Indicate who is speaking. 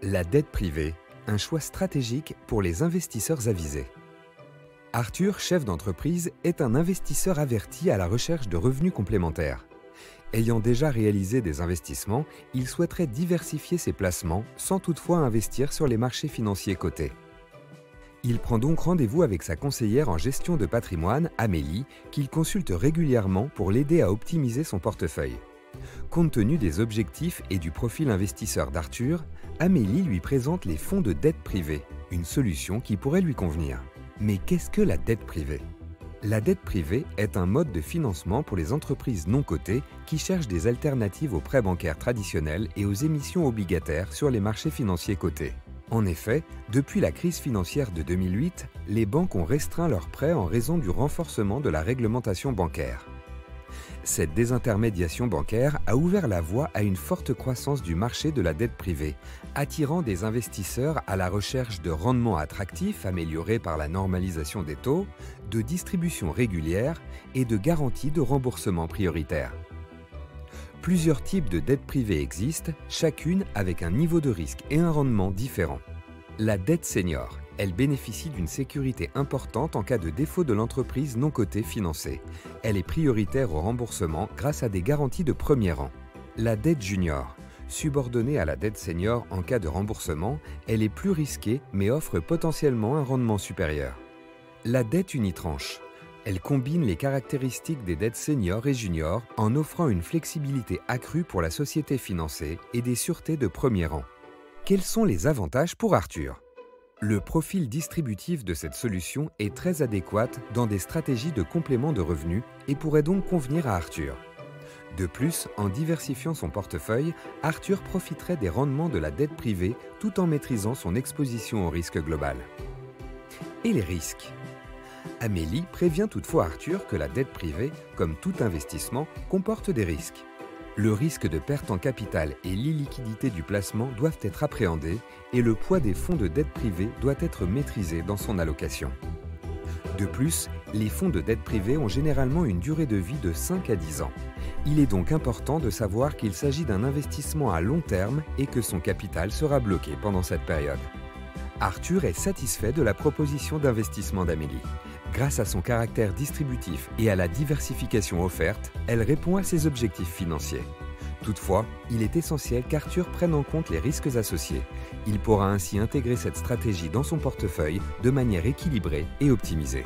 Speaker 1: La dette privée, un choix stratégique pour les investisseurs avisés. Arthur, chef d'entreprise, est un investisseur averti à la recherche de revenus complémentaires. Ayant déjà réalisé des investissements, il souhaiterait diversifier ses placements sans toutefois investir sur les marchés financiers cotés. Il prend donc rendez-vous avec sa conseillère en gestion de patrimoine, Amélie, qu'il consulte régulièrement pour l'aider à optimiser son portefeuille. Compte tenu des objectifs et du profil investisseur d'Arthur, Amélie lui présente les fonds de dette privée, une solution qui pourrait lui convenir. Mais qu'est-ce que la dette privée? La dette privée est un mode de financement pour les entreprises non cotées qui cherchent des alternatives aux prêts bancaires traditionnels et aux émissions obligataires sur les marchés financiers cotés. En effet, depuis la crise financière de 2008, les banques ont restreint leurs prêts en raison du renforcement de la réglementation bancaire. Cette désintermédiation bancaire a ouvert la voie à une forte croissance du marché de la dette privée, attirant des investisseurs à la recherche de rendements attractifs améliorés par la normalisation des taux, de distribution régulière et de garanties de remboursement prioritaire. Plusieurs types de dettes privées existent, chacune avec un niveau de risque et un rendement différent. La dette senior. Elle bénéficie d'une sécurité importante en cas de défaut de l'entreprise non cotée financée. Elle est prioritaire au remboursement grâce à des garanties de premier rang. La dette junior. Subordonnée à la dette senior en cas de remboursement, elle est plus risquée mais offre potentiellement un rendement supérieur. La dette unitranche. Elle combine les caractéristiques des dettes senior et junior en offrant une flexibilité accrue pour la société financée et des sûretés de premier rang. Quels sont les avantages pour Arthur ? Le profil distributif de cette solution est très adéquat dans des stratégies de complément de revenus et pourrait donc convenir à Arthur. De plus, en diversifiant son portefeuille, Arthur profiterait des rendements de la dette privée tout en maîtrisant son exposition au risque global. Et les risques ? Amélie prévient toutefois Arthur que la dette privée, comme tout investissement, comporte des risques. Le risque de perte en capital et l'illiquidité du placement doivent être appréhendés et le poids des fonds de dette privée doit être maîtrisé dans son allocation. De plus, les fonds de dette privée ont généralement une durée de vie de 5 à 10 ans. Il est donc important de savoir qu'il s'agit d'un investissement à long terme et que son capital sera bloqué pendant cette période. Arthur est satisfait de la proposition d'investissement d'Amélie. Grâce à son caractère distributif et à la diversification offerte, elle répond à ses objectifs financiers. Toutefois, il est essentiel qu'Arthur prenne en compte les risques associés. Il pourra ainsi intégrer cette stratégie dans son portefeuille de manière équilibrée et optimisée.